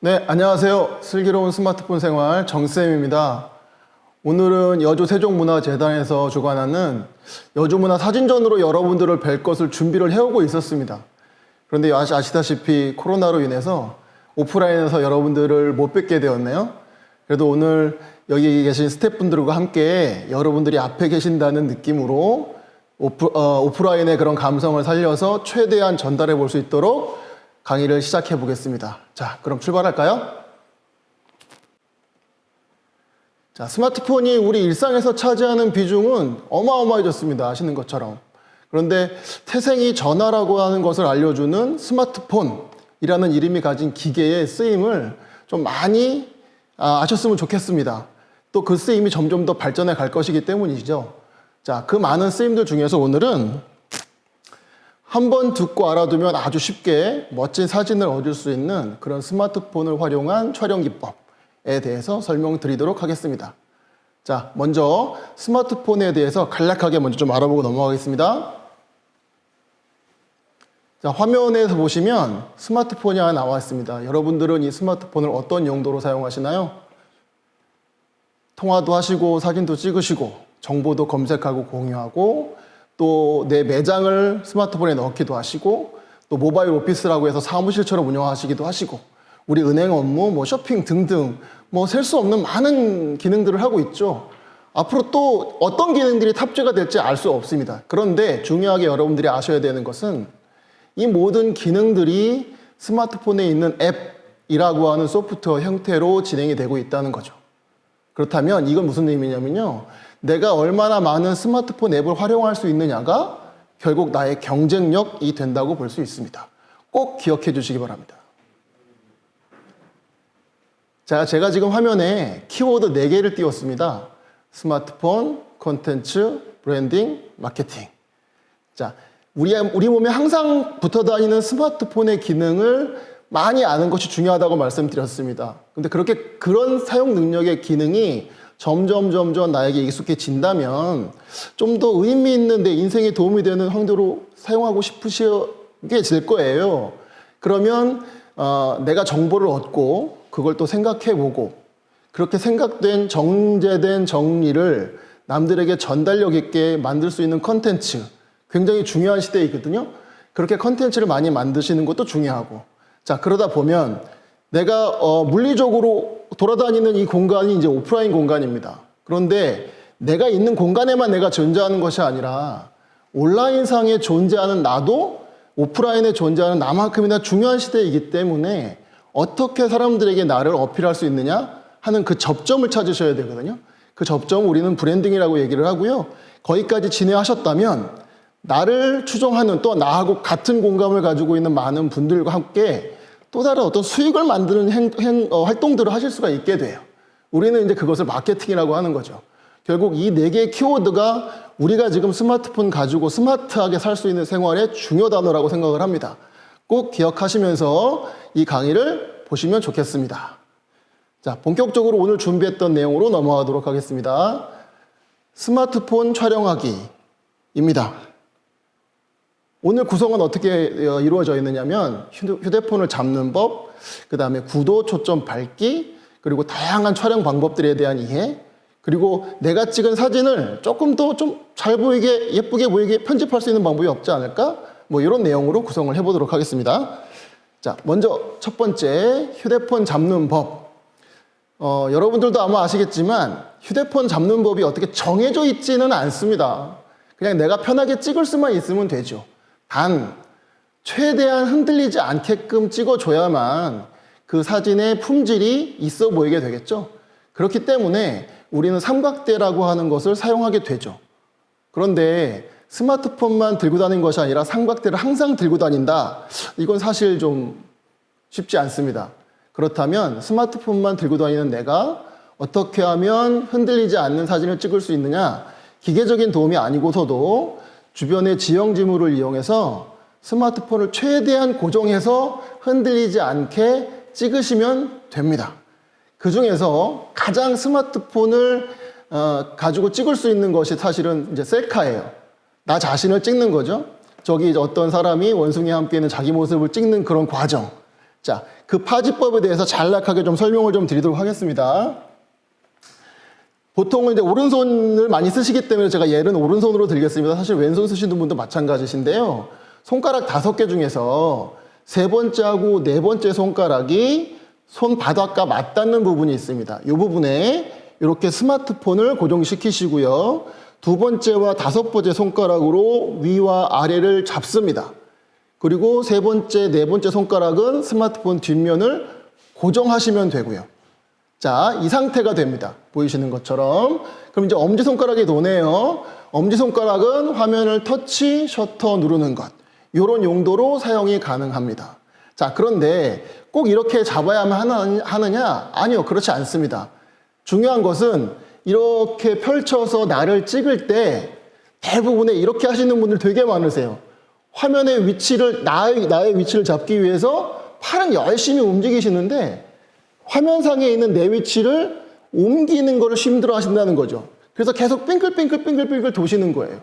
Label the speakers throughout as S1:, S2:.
S1: 네, 안녕하세요. 슬기로운 스마트폰 생활 정쌤입니다. 오늘은 여주 세종문화재단에서 주관하는 여주문화 사진전으로 여러분들을 뵐 것을 준비를 해오고 있었습니다. 그런데 아시다시피 코로나로 인해서 오프라인에서 여러분들을 못 뵙게 되었네요. 그래도 오늘 여기 계신 스태프분들과 함께 여러분들이 앞에 계신다는 느낌으로 오프라인의 그런 감성을 살려서 최대한 전달해 볼 수 있도록 강의를 시작해 보겠습니다. 자, 그럼 출발할까요? 자, 스마트폰이 우리 일상에서 차지하는 비중은 어마어마해졌습니다. 아시는 것처럼. 그런데 태생이 전화라고 하는 것을 알려주는 스마트폰이라는 이름이 가진 기계의 쓰임을 좀 많이 아셨으면 좋겠습니다. 또 그 쓰임이 점점 더 발전해 갈 것이기 때문이죠. 자, 그 많은 쓰임들 중에서 오늘은 한번 듣고 알아두면 아주 쉽게 멋진 사진을 얻을 수 있는 그런 스마트폰을 활용한 촬영 기법에 대해서 설명드리도록 하겠습니다. 자, 먼저 스마트폰에 대해서 간략하게 먼저 좀 알아보고 넘어가겠습니다. 자, 화면에서 보시면 스마트폰이 하나 나와 있습니다. 여러분들은 이 스마트폰을 어떤 용도로 사용하시나요? 통화도 하시고 사진도 찍으시고 정보도 검색하고 공유하고 또 내 매장을 스마트폰에 넣기도 하시고 또 모바일 오피스라고 해서 사무실처럼 운영하시기도 하시고 우리 은행 업무, 뭐 쇼핑 등등 뭐 셀 수 없는 많은 기능들을 하고 있죠. 앞으로 또 어떤 기능들이 탑재가 될지 알 수 없습니다. 그런데 중요하게 여러분들이 아셔야 되는 것은 이 모든 기능들이 스마트폰에 있는 앱이라고 하는 소프트웨어 형태로 진행이 되고 있다는 거죠. 그렇다면 이건 무슨 의미냐면요. 내가 얼마나 많은 스마트폰 앱을 활용할 수 있느냐가 결국 나의 경쟁력이 된다고 볼 수 있습니다. 꼭 기억해 주시기 바랍니다. 자, 제가 지금 화면에 키워드 4개를 띄웠습니다. 스마트폰, 콘텐츠, 브랜딩, 마케팅. 자, 우리 몸에 항상 붙어 다니는 스마트폰의 기능을 많이 아는 것이 중요하다고 말씀드렸습니다. 근데 그런 사용 능력의 기능이 점점 나에게 익숙해진다면 좀 더 의미 있는 내 인생에 도움이 되는 황도로 사용하고 싶으시게 될 거예요. 그러면 내가 정보를 얻고 그걸 또 생각해보고 그렇게 생각된 정제된 정리를 남들에게 전달력 있게 만들 수 있는 컨텐츠, 굉장히 중요한 시대이거든요. 그렇게 컨텐츠를 많이 만드시는 것도 중요하고, 자, 그러다 보면 내가 물리적으로 돌아다니는 이 공간이 이제 오프라인 공간입니다. 그런데 내가 있는 공간에만 내가 존재하는 것이 아니라 온라인상에 존재하는 나도 오프라인에 존재하는 나만큼이나 중요한 시대이기 때문에 어떻게 사람들에게 나를 어필할 수 있느냐 하는 그 접점을 찾으셔야 되거든요. 그 접점을 우리는 브랜딩이라고 얘기를 하고요. 거기까지 진행하셨다면 나를 추종하는 또 나하고 같은 공감을 가지고 있는 많은 분들과 함께 또 다른 어떤 수익을 만드는 활동들을 하실 수가 있게 돼요. 우리는 이제 그것을 마케팅이라고 하는 거죠. 결국 이 4개의 키워드가 우리가 지금 스마트폰 가지고 스마트하게 살 수 있는 생활의 중요 단어라고 생각을 합니다. 꼭 기억하시면서 이 강의를 보시면 좋겠습니다. 자, 본격적으로 오늘 준비했던 내용으로 넘어가도록 하겠습니다. 스마트폰 촬영하기입니다. 오늘 구성은 어떻게 이루어져 있느냐면 휴대폰을 잡는 법, 그 다음에 구도, 초점 밝기, 그리고 다양한 촬영 방법들에 대한 이해, 그리고 내가 찍은 사진을 조금 더 좀 잘 보이게, 예쁘게 보이게 편집할 수 있는 방법이 없지 않을까? 뭐 이런 내용으로 구성을 해보도록 하겠습니다. 자, 먼저 첫 번째 휴대폰 잡는 법. 여러분들도 아마 아시겠지만 휴대폰 잡는 법이 어떻게 정해져 있지는 않습니다. 그냥 내가 편하게 찍을 수만 있으면 되죠. 단 최대한 흔들리지 않게끔 찍어줘야만 그 사진의 품질이 있어 보이게 되겠죠. 그렇기 때문에 우리는 삼각대라고 하는 것을 사용하게 되죠. 그런데 스마트폰만 들고 다니는 것이 아니라 삼각대를 항상 들고 다닌다. 이건 사실 좀 쉽지 않습니다. 그렇다면 스마트폰만 들고 다니는 내가 어떻게 하면 흔들리지 않는 사진을 찍을 수 있느냐? 기계적인 도움이 아니고서도 주변의 지형 지물을 이용해서 스마트폰을 최대한 고정해서 흔들리지 않게 찍으시면 됩니다. 그 중에서 가장 스마트폰을 가지고 찍을 수 있는 것이 사실은 이제 셀카예요. 나 자신을 찍는 거죠. 저기 어떤 사람이 원숭이와 함께 있는 자기 모습을 찍는 그런 과정. 자, 그 파지법에 대해서 간략하게 좀 설명을 좀 드리도록 하겠습니다. 보통은 이제 오른손을 많이 쓰시기 때문에 제가 얘는 오른손으로 들겠습니다. 사실 왼손 쓰시는 분도 마찬가지신데요. 손가락 5개 중에서 세 번째하고 네 번째 손가락이 손바닥과 맞닿는 부분이 있습니다. 이 부분에 이렇게 스마트폰을 고정시키시고요. 두 번째와 다섯 번째 손가락으로 위와 아래를 잡습니다. 그리고 세 번째, 네 번째 손가락은 스마트폰 뒷면을 고정하시면 되고요. 자, 이 상태가 됩니다. 보이시는 것처럼. 그럼 이제 엄지손가락이 도네요. 엄지손가락은 화면을 터치, 셔터 누르는 것. 이런 용도로 사용이 가능합니다. 자, 그런데 꼭 이렇게 잡아야만 하느냐? 아니요, 그렇지 않습니다. 중요한 것은 이렇게 펼쳐서 나를 찍을 때 대부분의 이렇게 하시는 분들 되게 많으세요. 화면의 위치를, 나의 위치를 잡기 위해서 팔은 열심히 움직이시는데 화면상에 있는 내 위치를 옮기는 거를 힘들어 하신다는 거죠. 그래서 계속 빙글빙글 도시는 거예요.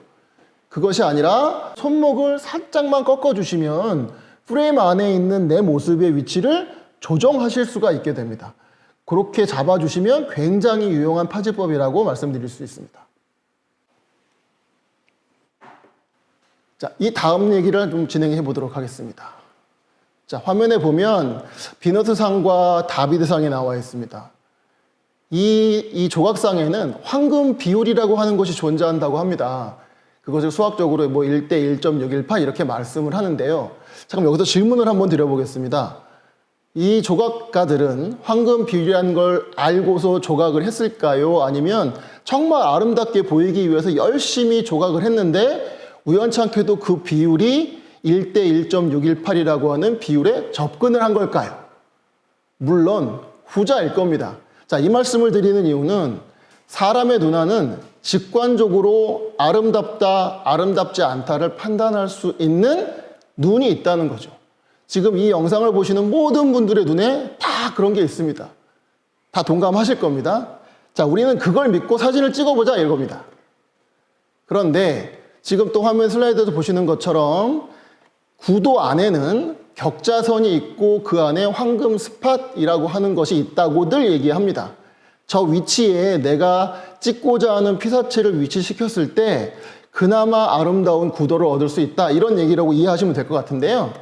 S1: 그것이 아니라 손목을 살짝만 꺾어주시면 프레임 안에 있는 내 모습의 위치를 조정하실 수가 있게 됩니다. 그렇게 잡아주시면 굉장히 유용한 파지법이라고 말씀드릴 수 있습니다. 자, 이 다음 얘기를 좀 진행해 보도록 하겠습니다. 자, 화면에 보면 비너스상과 다비드상이 나와 있습니다. 이 조각상에는 황금 비율이라고 하는 것이 존재한다고 합니다. 그것을 수학적으로 뭐 1대 1.618 이렇게 말씀을 하는데요. 잠깐 여기서 질문을 한번 드려보겠습니다. 이 조각가들은 황금 비율이라는 걸 알고서 조각을 했을까요? 아니면 정말 아름답게 보이기 위해서 열심히 조각을 했는데 우연찮게도 그 비율이 1대 1.618이라고 하는 비율에 접근을 한 걸까요? 물론 후자일 겁니다. 자, 이 말씀을 드리는 이유는 사람의 눈안은 직관적으로 아름답다, 아름답지 않다를 판단할 수 있는 눈이 있다는 거죠. 지금 이 영상을 보시는 모든 분들의 눈에 다 그런 게 있습니다. 다 동감하실 겁니다. 자, 우리는 그걸 믿고 사진을 찍어보자 이겁니다. 그런데 지금 또 화면 슬라이드에서 보시는 것처럼 구도 안에는 격자선이 있고 그 안에 황금 스팟이라고 하는 것이 있다고들 얘기합니다. 저 위치에 내가 찍고자 하는 피사체를 위치시켰을 때 그나마 아름다운 구도를 얻을 수 있다. 이런 얘기라고 이해하시면 될 것 같은데요.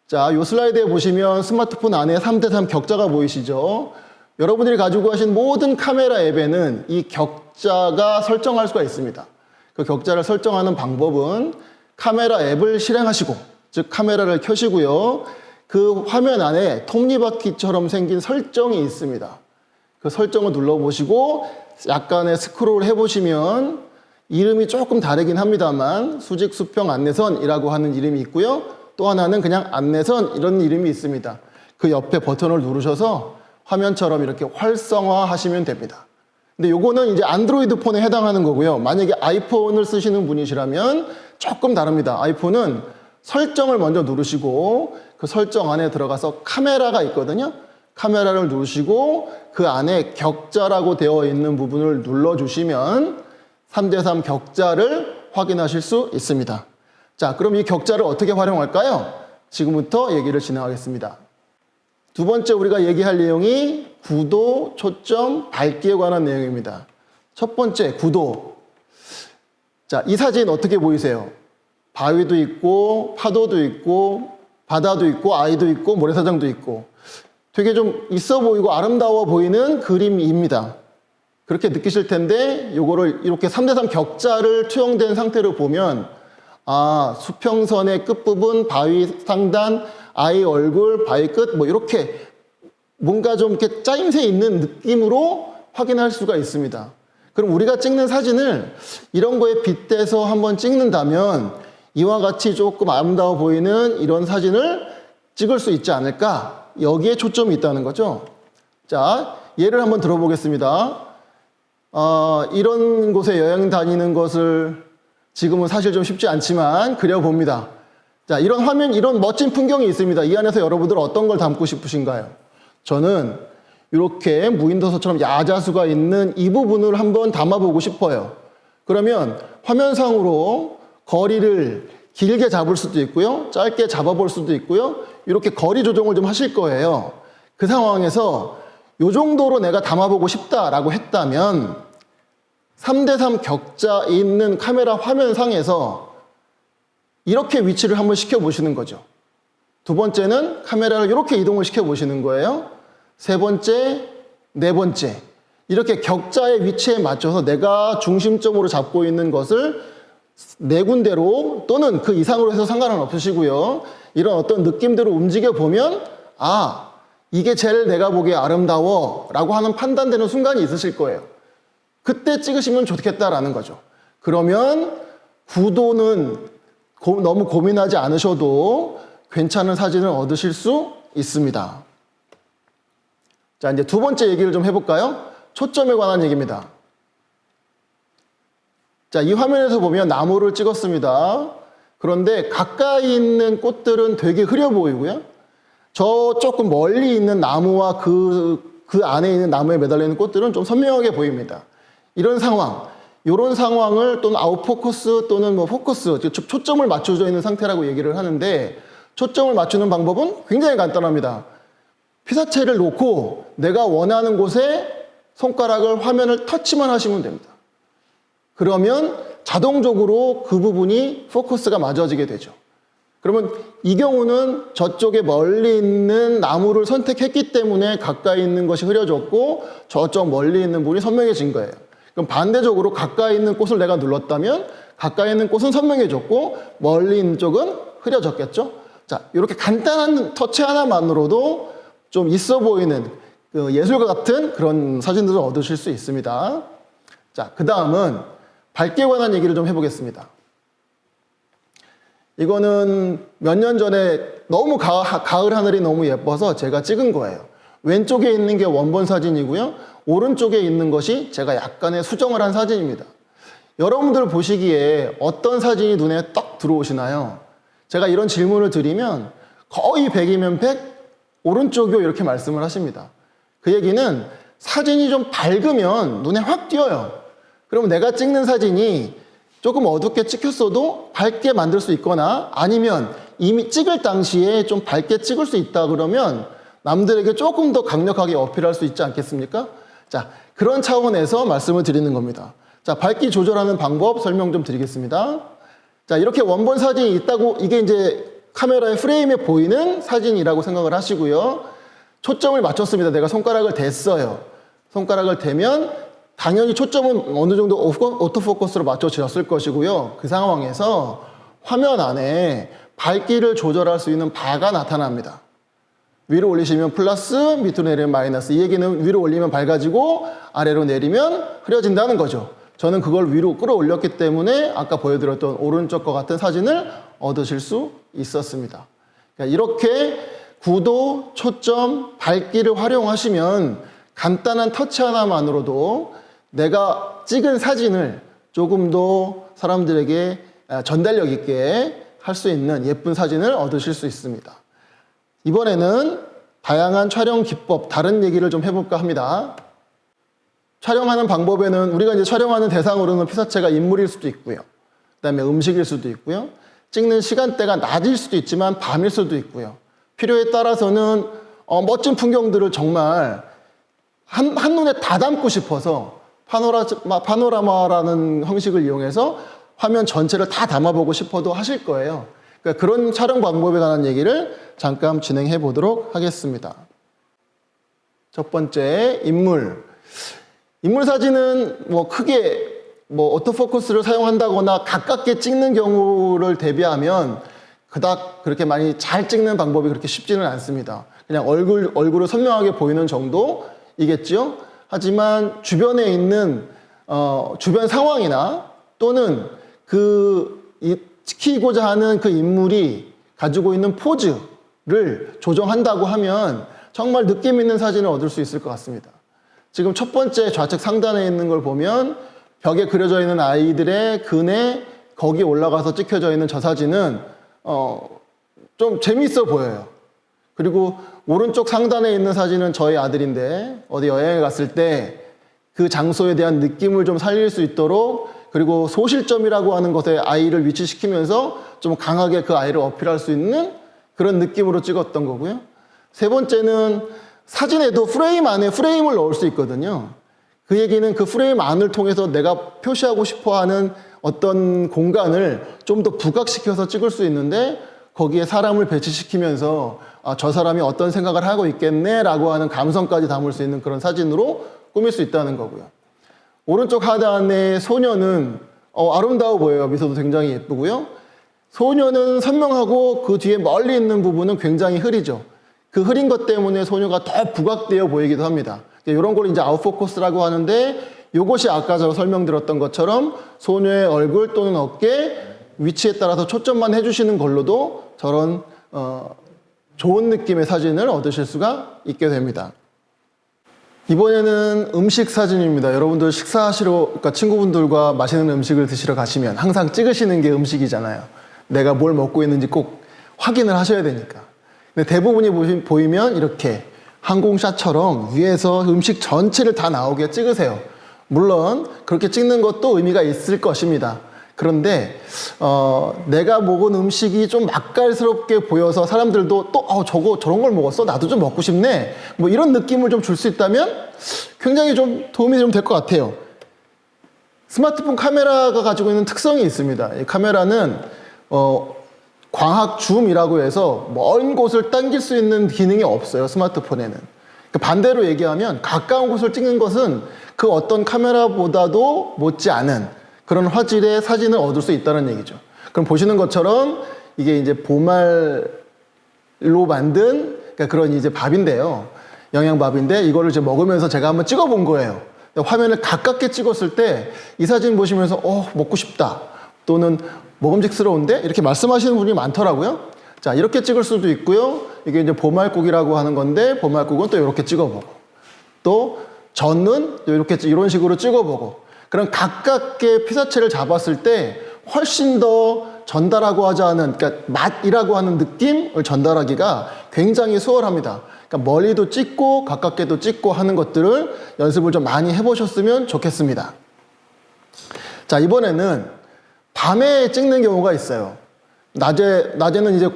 S1: 자, 이 슬라이드에 보시면 스마트폰 안에 3대3 격자가 보이시죠? 여러분들이 가지고 가신 모든 카메라 앱에는 이 격자가 설정할 수가 있습니다. 그 격자를 설정하는 방법은 카메라 앱을 실행하시고, 즉 카메라를 켜시고요. 그 화면 안에 톱니바퀴처럼 생긴 설정이 있습니다. 그 설정을 눌러보시고 약간의 스크롤 해보시면 이름이 조금 다르긴 합니다만 수직 수평 안내선이라고 하는 이름이 있고요. 또 하나는 그냥 안내선 이런 이름이 있습니다. 그 옆에 버튼을 누르셔서 화면처럼 이렇게 활성화 하시면 됩니다. 근데 요거는 이제 안드로이드 폰에 해당하는 거고요. 만약에 아이폰을 쓰시는 분이시라면 조금 다릅니다. 아이폰은 설정을 먼저 누르시고 그 설정 안에 들어가서 카메라가 있거든요. 카메라를 누르시고 그 안에 격자라고 되어 있는 부분을 눌러주시면 3대3 격자를 확인하실 수 있습니다. 자, 그럼 이 격자를 어떻게 활용할까요? 지금부터 얘기를 진행하겠습니다. 두 번째 우리가 얘기할 내용이 구도, 초점, 밝기에 관한 내용입니다. 첫 번째, 구도. 자, 이 사진 어떻게 보이세요? 바위도 있고, 파도도 있고, 바다도 있고, 아이도 있고, 모래사장도 있고. 되게 좀 있어 보이고 아름다워 보이는 그림입니다. 그렇게 느끼실 텐데 요거를 이렇게 3대3 격자를 투영된 상태로 보면 아, 수평선의 끝부분, 바위 상단, 아이 얼굴, 바위 끝 뭐 이렇게 뭔가 좀 이렇게 짜임새 있는 느낌으로 확인할 수가 있습니다. 그럼 우리가 찍는 사진을 이런 거에 빗대서 한번 찍는다면 이와 같이 조금 아름다워 보이는 이런 사진을 찍을 수 있지 않을까? 여기에 초점이 있다는 거죠. 자, 예를 한번 들어보겠습니다. 이런 곳에 여행 다니는 것을 지금은 사실 좀 쉽지 않지만 그려봅니다. 자, 이런 화면, 이런 멋진 풍경이 있습니다. 이 안에서 여러분들 어떤 걸 담고 싶으신가요? 저는 이렇게 무인도서처럼 야자수가 있는 이 부분을 한번 담아보고 싶어요. 그러면 화면상으로 거리를 길게 잡을 수도 있고요. 짧게 잡아볼 수도 있고요. 이렇게 거리 조정을 좀 하실 거예요. 그 상황에서 이 정도로 내가 담아보고 싶다라고 했다면 3대3 격자 있는 카메라 화면상에서 이렇게 위치를 한번 시켜보시는 거죠. 두 번째는 카메라를 이렇게 이동을 시켜보시는 거예요. 세 번째, 네 번째. 이렇게 격자의 위치에 맞춰서 내가 중심점으로 잡고 있는 것을 네 군데로 또는 그 이상으로 해서 상관은 없으시고요. 이런 어떤 느낌대로 움직여 보면 아, 이게 제일 내가 보기에 아름다워 라고 하는 판단되는 순간이 있으실 거예요. 그때 찍으시면 좋겠다라는 거죠. 그러면 구도는 너무 고민하지 않으셔도 괜찮은 사진을 얻으실 수 있습니다. 자, 이제 두 번째 얘기를 좀 해볼까요? 초점에 관한 얘기입니다. 자, 이 화면에서 보면 나무를 찍었습니다. 그런데 가까이 있는 꽃들은 되게 흐려 보이고요. 저 조금 멀리 있는 나무와 그 안에 있는 나무에 매달려 있는 꽃들은 좀 선명하게 보입니다. 이런 상황, 이런 상황을 또는 아웃포커스 또는 뭐 포커스, 초점을 맞춰져 있는 상태라고 얘기를 하는데 초점을 맞추는 방법은 굉장히 간단합니다. 피사체를 놓고 내가 원하는 곳에 손가락을 화면을 터치만 하시면 됩니다. 그러면 자동적으로 그 부분이 포커스가 맞아지게 되죠. 그러면 이 경우는 저쪽에 멀리 있는 나무를 선택했기 때문에 가까이 있는 것이 흐려졌고 저쪽 멀리 있는 부분이 선명해진 거예요. 그럼 반대적으로 가까이 있는 꽃을 내가 눌렀다면 가까이 있는 꽃은 선명해졌고 멀리 있는 쪽은 흐려졌겠죠. 자, 이렇게 간단한 터치 하나만으로도 좀 있어 보이는 그 예술가 같은 그런 사진들을 얻으실 수 있습니다. 자, 그 다음은 밝기에 관한 얘기를 좀 해보겠습니다. 이거는 몇 년 전에 너무 가을 하늘이 너무 예뻐서 제가 찍은 거예요. 왼쪽에 있는 게 원본 사진이고요. 오른쪽에 있는 것이 제가 약간의 수정을 한 사진입니다. 여러분들 보시기에 어떤 사진이 눈에 딱 들어오시나요? 제가 이런 질문을 드리면 거의 100이면 100, 오른쪽이요 이렇게 말씀을 하십니다. 그 얘기는 사진이 좀 밝으면 눈에 확 띄어요. 그러면 내가 찍는 사진이 조금 어둡게 찍혔어도 밝게 만들 수 있거나 아니면 이미 찍을 당시에 좀 밝게 찍을 수 있다 그러면 남들에게 조금 더 강력하게 어필할 수 있지 않겠습니까? 자, 그런 차원에서 말씀을 드리는 겁니다. 자, 밝기 조절하는 방법 설명 좀 드리겠습니다. 자, 이렇게 원본 사진이 있다고 이게 이제 카메라의 프레임에 보이는 사진이라고 생각을 하시고요. 초점을 맞췄습니다. 내가 손가락을 댔어요. 손가락을 대면 당연히 초점은 어느 정도 오토포커스로 맞춰졌을 것이고요. 그 상황에서 화면 안에 밝기를 조절할 수 있는 바가 나타납니다. 위로 올리시면 플러스, 밑으로 내리면 마이너스. 이 얘기는 위로 올리면 밝아지고 아래로 내리면 흐려진다는 거죠. 저는 그걸 위로 끌어올렸기 때문에 아까 보여드렸던 오른쪽과 같은 사진을 얻으실 수 있었습니다. 그러니까 이렇게 구도, 초점, 밝기를 활용하시면 간단한 터치 하나만으로도 내가 찍은 사진을 조금 더 사람들에게 전달력 있게 할 수 있는 예쁜 사진을 얻으실 수 있습니다. 이번에는 다양한 촬영 기법, 다른 얘기를 좀 해볼까 합니다. 촬영하는 방법에는 우리가 이제 촬영하는 대상으로는 피사체가 인물일 수도 있고요. 그 다음에 음식일 수도 있고요. 찍는 시간대가 낮일 수도 있지만 밤일 수도 있고요. 필요에 따라서는 멋진 풍경들을 정말 한눈에 다 담고 싶어서 파노라마라는 형식을 이용해서 화면 전체를 다 담아보고 싶어도 하실 거예요. 그러니까 그런 촬영 방법에 관한 얘기를 잠깐 진행해 보도록 하겠습니다. 첫 번째, 인물. 인물 사진은 뭐 크게 오토포커스를 사용한다거나 가깝게 찍는 경우를 대비하면 그닥 그렇게 많이 잘 찍는 방법이 그렇게 쉽지는 않습니다. 그냥 얼굴을 선명하게 보이는 정도이겠죠. 하지만 주변에 있는 주변 상황이나 또는 지키고자 하는 그 인물이 가지고 있는 포즈를 조정한다고 하면 정말 느낌 있는 사진을 얻을 수 있을 것 같습니다. 지금 첫 번째 좌측 상단에 있는 걸 보면 벽에 그려져 있는 아이들의 그네 거기 올라가서 찍혀져 있는 저 사진은 좀 재미있어 보여요. 그리고 오른쪽 상단에 있는 사진은 저희 아들인데 어디 여행에 갔을 때 그 장소에 대한 느낌을 좀 살릴 수 있도록 그리고 소실점이라고 하는 것에 아이를 위치시키면서 좀 강하게 그 아이를 어필할 수 있는 그런 느낌으로 찍었던 거고요. 세 번째는 사진에도 프레임 안에 프레임을 넣을 수 있거든요. 그 얘기는 그 프레임 안을 통해서 내가 표시하고 싶어 하는 어떤 공간을 좀 더 부각시켜서 찍을 수 있는데 거기에 사람을 배치시키면서 아, 저 사람이 어떤 생각을 하고 있겠네 라고 하는 감성까지 담을 수 있는 그런 사진으로 꾸밀 수 있다는 거고요. 오른쪽 하단의 소녀는 아름다워 보여요. 미소도 굉장히 예쁘고요. 소녀는 선명하고 그 뒤에 멀리 있는 부분은 굉장히 흐리죠. 그 흐린 것 때문에 소녀가 더 부각되어 보이기도 합니다. 이런 걸 이제 아웃포커스라고 하는데 이것이 아까 저 설명드렸던 것처럼 소녀의 얼굴 또는 어깨 위치에 따라서 초점만 해주시는 걸로도 저런 좋은 느낌의 사진을 얻으실 수가 있게 됩니다. 이번에는 음식 사진입니다. 여러분들 식사하시러, 그러니까 친구분들과 맛있는 음식을 드시러 가시면 항상 찍으시는 게 음식이잖아요. 내가 뭘 먹고 있는지 꼭 확인을 하셔야 되니까. 근데 대부분이 보이면 이렇게 항공샷처럼 위에서 음식 전체를 다 나오게 찍으세요. 물론 그렇게 찍는 것도 의미가 있을 것입니다. 그런데 내가 먹은 음식이 좀 맛깔스럽게 보여서 사람들도 또 저런 걸 먹었어? 나도 좀 먹고 싶네. 뭐 이런 느낌을 좀 줄 수 있다면 굉장히 좀 도움이 좀 될 것 같아요. 스마트폰 카메라가 가지고 있는 특성이 있습니다. 이 카메라는 광학 줌이라고 해서 먼 곳을 당길 수 있는 기능이 없어요. 스마트폰에는. 반대로 얘기하면 가까운 곳을 찍는 것은 그 어떤 카메라보다도 못지않은 그런 화질의 사진을 얻을 수 있다는 얘기죠. 그럼 보시는 것처럼 이게 이제 보말로 만든 그러니까 그런 이제 밥인데요. 영양밥인데 이거를 이제 먹으면서 제가 한번 찍어 본 거예요. 화면을 가깝게 찍었을 때 이 사진 보시면서 먹고 싶다 또는 먹음직스러운데 이렇게 말씀하시는 분이 많더라고요. 자, 이렇게 찍을 수도 있고요. 이게 이제 보말국이라고 하는 건데 보말국은 또 이렇게 찍어보고 또 전은 이렇게 이런 식으로 찍어보고 그런 가깝게 피사체를 잡았을 때 훨씬 더 전달하고 하지 않은 그러니까 맛이라고 하는 느낌을 전달하기가 굉장히 수월합니다. 그러니까 멀리도 찍고 가깝게도 찍고 하는 것들을 연습을 좀 많이 해보셨으면 좋겠습니다. 자, 이번에는 밤에 찍는 경우가 있어요. 낮에는 이제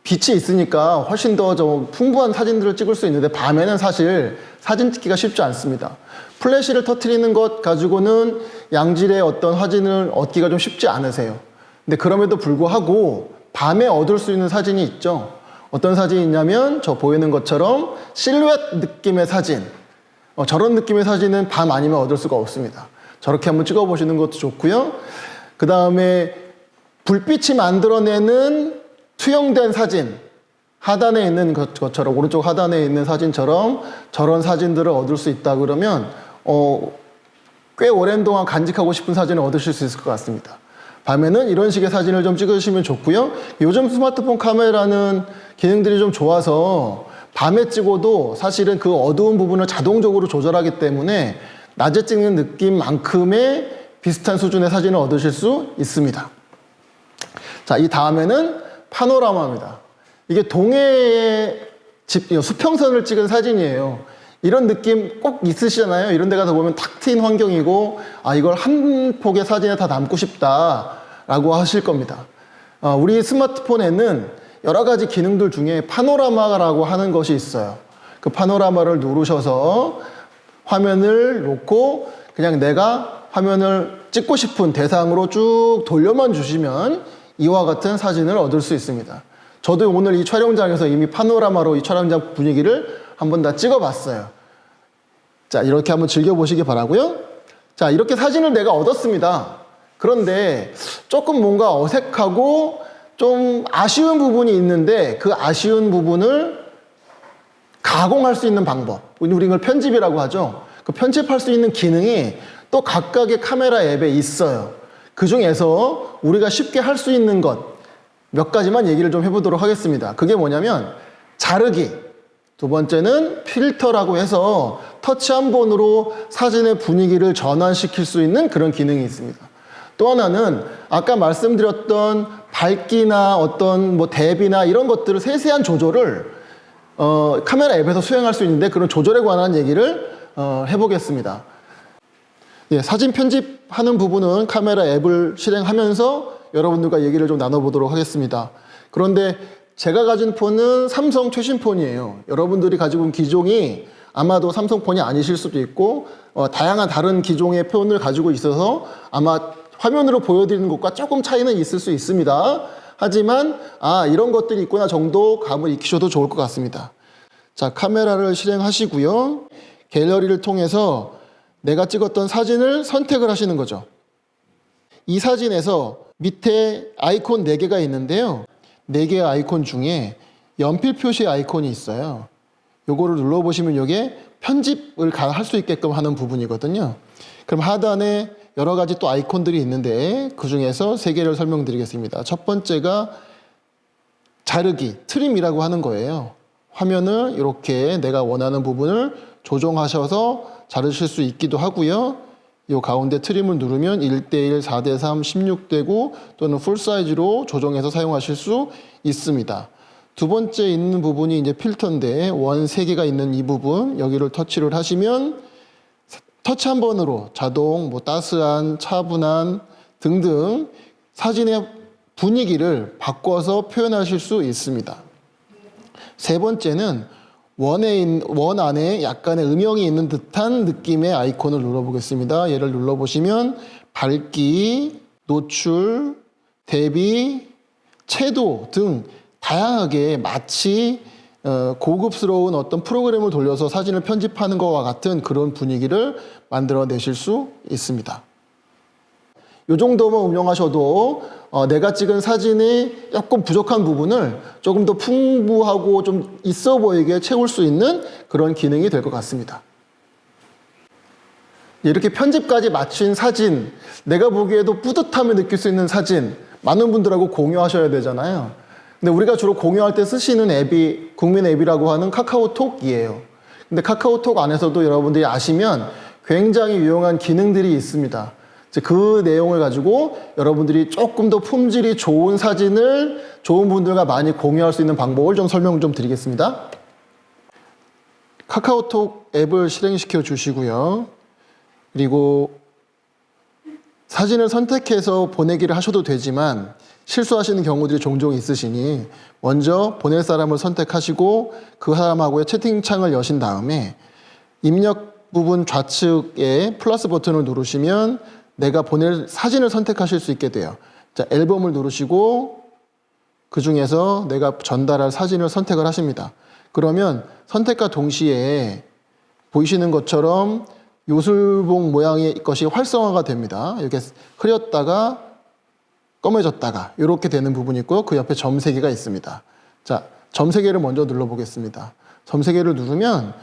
S1: 빛이 있으니까 훨씬 더 좀 풍부한 사진들을 찍을 수 있는데 밤에는 사실 사진 찍기가 쉽지 않습니다. 플래시를 터트리는 것 가지고는 양질의 어떤 사진을 얻기가 좀 쉽지 않으세요. 근데 그럼에도 불구하고 밤에 얻을 수 있는 사진이 있죠. 어떤 사진이 있냐면 저 보이는 것처럼 실루엣 느낌의 사진. 저런 느낌의 사진은 밤 아니면 얻을 수가 없습니다. 저렇게 한번 찍어보시는 것도 좋고요. 그 다음에 불빛이 만들어내는 투영된 사진, 하단에 있는 것처럼 오른쪽 하단에 있는 사진처럼 저런 사진들을 얻을 수 있다 그러면 꽤 오랜 동안 간직하고 싶은 사진을 얻으실 수 있을 것 같습니다. 밤에는 이런 식의 사진을 좀 찍으시면 좋고요. 요즘 스마트폰 카메라는 기능들이 좀 좋아서 밤에 찍어도 사실은 그 어두운 부분을 자동적으로 조절하기 때문에 낮에 찍는 느낌만큼의 비슷한 수준의 사진을 얻으실 수 있습니다. 자, 이 다음에는 파노라마입니다. 이게 동해의 수평선을 찍은 사진이에요. 이런 느낌 꼭 있으시잖아요. 이런 데 가서 보면 탁 트인 환경이고 이걸 한 폭의 사진에 다 담고 싶다라고 하실 겁니다. 우리 스마트폰에는 여러 가지 기능들 중에 파노라마라고 하는 것이 있어요. 그 파노라마를 누르셔서 화면을 놓고 그냥 내가 화면을 찍고 싶은 대상으로 쭉 돌려만 주시면 이와 같은 사진을 얻을 수 있습니다. 저도 오늘 이 촬영장에서 이미 파노라마로 이 촬영장 분위기를 한번 다 찍어봤어요. 자, 이렇게 한번 즐겨보시기 바라고요. 자, 이렇게 사진을 내가 얻었습니다. 그런데 조금 뭔가 어색하고 좀 아쉬운 부분이 있는데 그 아쉬운 부분을 가공할 수 있는 방법, 우리 이걸 편집이라고 하죠. 그 편집할 수 있는 기능이 또 각각의 카메라 앱에 있어요. 그 중에서 우리가 쉽게 할 수 있는 것 몇 가지만 얘기를 좀 해보도록 하겠습니다. 그게 뭐냐면 자르기, 두 번째는 필터라고 해서 터치 한 번으로 사진의 분위기를 전환시킬 수 있는 그런 기능이 있습니다. 또 하나는 아까 말씀드렸던 밝기나 어떤 뭐 대비나 이런 것들을 세세한 조절을 카메라 앱에서 수행할 수 있는데 그런 조절에 관한 얘기를 해보겠습니다. 예, 사진 편집하는 부분은 카메라 앱을 실행하면서 여러분들과 얘기를 좀 나눠보도록 하겠습니다. 그런데 제가 가진 폰은 삼성 최신 폰이에요. 여러분들이 가지고 있는 기종이 아마도 삼성 폰이 아니실 수도 있고 다양한 다른 기종의 폰을 가지고 있어서 아마 화면으로 보여드리는 것과 조금 차이는 있을 수 있습니다. 하지만 이런 것들이 있구나 정도 감을 익히셔도 좋을 것 같습니다. 자, 카메라를 실행하시고요. 갤러리를 통해서 내가 찍었던 사진을 선택을 하시는 거죠. 이 사진에서 밑에 아이콘 4개가 있는데요. 4개의 아이콘 중에 연필 표시 아이콘이 있어요. 요거를 눌러보시면 이게 편집을 할 수 있게끔 하는 부분이거든요. 그럼 하단에 여러 가지 또 아이콘들이 있는데 그 중에서 3개를 설명드리겠습니다. 첫 번째가 자르기, 트림이라고 하는 거예요. 화면을 이렇게 내가 원하는 부분을 조정하셔서 자르실 수 있기도 하고요. 이 가운데 트림을 누르면 1:1, 4:3, 16:9 또는 풀사이즈로 조정해서 사용하실 수 있습니다. 두 번째 있는 부분이 이제 필터인데 원 3개가 있는 이 부분 여기를 터치를 하시면 터치 한 번으로 자동, 따스한, 차분한 등등 사진의 분위기를 바꿔서 표현하실 수 있습니다. 세 번째는 원 안에 약간의 음영이 있는 듯한 느낌의 아이콘을 눌러보겠습니다. 얘를 눌러보시면 밝기, 노출, 대비, 채도 등 다양하게 마치 고급스러운 어떤 프로그램을 돌려서 사진을 편집하는 것과 같은 그런 분위기를 만들어내실 수 있습니다. 이 정도만 운영하셔도 내가 찍은 사진이 조금 부족한 부분을 조금 더 풍부하고 좀 있어 보이게 채울 수 있는 그런 기능이 될 것 같습니다. 이렇게 편집까지 마친 사진, 내가 보기에도 뿌듯함을 느낄 수 있는 사진, 많은 분들하고 공유하셔야 되잖아요. 근데 우리가 주로 공유할 때 쓰시는 앱이 국민 앱이라고 하는 카카오톡이에요. 근데 카카오톡 안에서도 여러분들이 아시면 굉장히 유용한 기능들이 있습니다. 그 내용을 가지고 여러분들이 조금 더 품질이 좋은 사진을 좋은 분들과 많이 공유할 수 있는 방법을 좀 설명 좀 드리겠습니다. 카카오톡 앱을 실행시켜 주시고요. 그리고 사진을 선택해서 보내기를 하셔도 되지만 실수하시는 경우들이 종종 있으시니 먼저 보낼 사람을 선택하시고 그 사람하고의 채팅창을 여신 다음에 입력 부분 좌측에 플러스 버튼을 누르시면 내가 보낼 사진을 선택하실 수 있게 돼요. 자, 앨범을 누르시고 그 중에서 내가 전달할 사진을 선택을 하십니다. 그러면 선택과 동시에 보이시는 것처럼 요술봉 모양의 것이 활성화가 됩니다. 이렇게 흐렸다가 검해졌다가 이렇게 되는 부분이 있고 그 옆에 점 3개가 있습니다. 자, 점 3개를 먼저 눌러보겠습니다. 점 3개를 누르면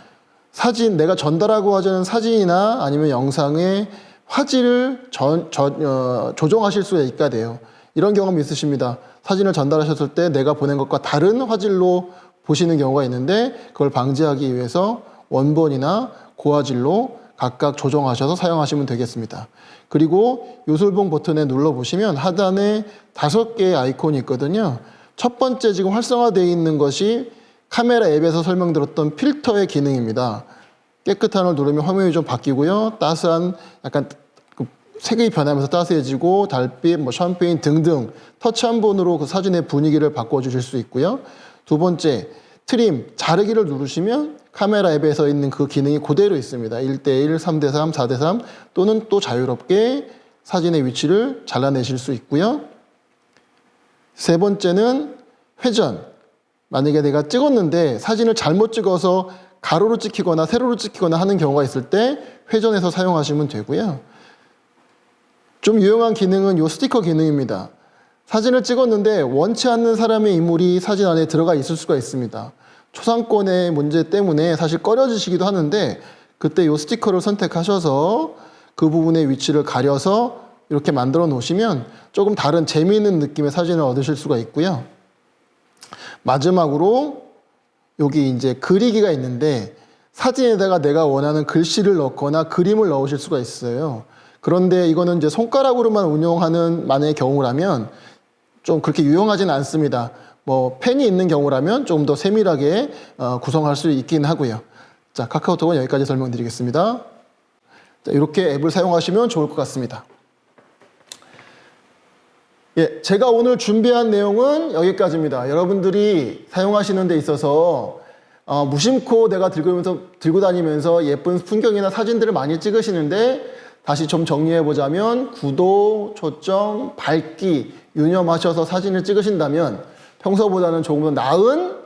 S1: 사진, 내가 전달하고 하자는 사진이나 아니면 영상의 화질을 조정하실 수가 있게 돼요. 이런 경험 있으십니다. 사진을 전달하셨을 때 내가 보낸 것과 다른 화질로 보시는 경우가 있는데 그걸 방지하기 위해서 원본이나 고화질로 각각 조정하셔서 사용하시면 되겠습니다. 그리고 요술봉 버튼에 눌러보시면 하단에 5개의 아이콘이 있거든요. 첫 번째 지금 활성화되어 있는 것이 카메라 앱에서 설명드렸던 필터의 기능입니다. 깨끗한 걸 누르면 화면이 좀 바뀌고요. 따스한 약간 색이 변하면서 따스해지고 달빛, 샴페인 등등 터치 한 번으로 그 사진의 분위기를 바꿔주실 수 있고요. 두 번째, 트림, 자르기를 누르시면 카메라 앱에서 있는 그 기능이 그대로 있습니다. 1:1, 3:3, 4:3 또는 또 자유롭게 사진의 위치를 잘라내실 수 있고요. 세 번째는 회전. 만약에 내가 찍었는데 사진을 잘못 찍어서 가로로 찍히거나 세로로 찍히거나 하는 경우가 있을 때 회전해서 사용하시면 되고요. 좀 유용한 기능은 이 스티커 기능입니다. 사진을 찍었는데 원치 않는 사람의 인물이 사진 안에 들어가 있을 수가 있습니다. 초상권의 문제 때문에 사실 꺼려지시기도 하는데 그때 이 스티커를 선택하셔서 그 부분의 위치를 가려서 이렇게 만들어 놓으시면 조금 다른 재미있는 느낌의 사진을 얻으실 수가 있고요. 마지막으로 여기 이제 그리기가 있는데 사진에다가 내가 원하는 글씨를 넣거나 그림을 넣으실 수가 있어요. 그런데 이거는 이제 손가락으로만 운용하는 만의 경우라면 좀 그렇게 유용하진 않습니다. 펜이 있는 경우라면 좀 더 세밀하게 구성할 수 있긴 하고요. 자, 카카오톡은 여기까지 설명드리겠습니다. 자, 이렇게 앱을 사용하시면 좋을 것 같습니다. 예, 제가 오늘 준비한 내용은 여기까지입니다. 여러분들이 사용하시는 데 있어서 무심코 내가 들고 다니면서 예쁜 풍경이나 사진들을 많이 찍으시는데 다시 좀 정리해 보자면 구도, 초점, 밝기 유념하셔서 사진을 찍으신다면 평소보다는 조금 더 나은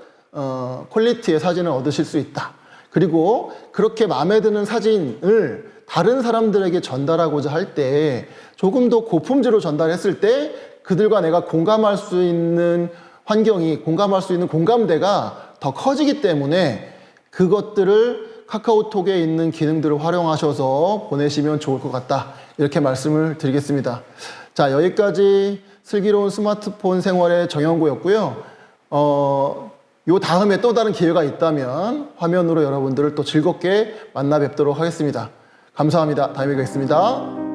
S1: 퀄리티의 사진을 얻으실 수 있다. 그리고 그렇게 마음에 드는 사진을 다른 사람들에게 전달하고자 할 때 조금 더 고품질로 전달했을 때 그들과 내가 공감할 수 있는 환경이, 공감할 수 있는 공감대가 더 커지기 때문에 그것들을 카카오톡에 있는 기능들을 활용하셔서 보내시면 좋을 것 같다. 이렇게 말씀을 드리겠습니다. 자, 여기까지 슬기로운 스마트폰 생활의 정연구였고요. 요 다음에 또 다른 기회가 있다면 화면으로 여러분들을 또 즐겁게 만나 뵙도록 하겠습니다. 감사합니다. 다음에 뵙겠습니다.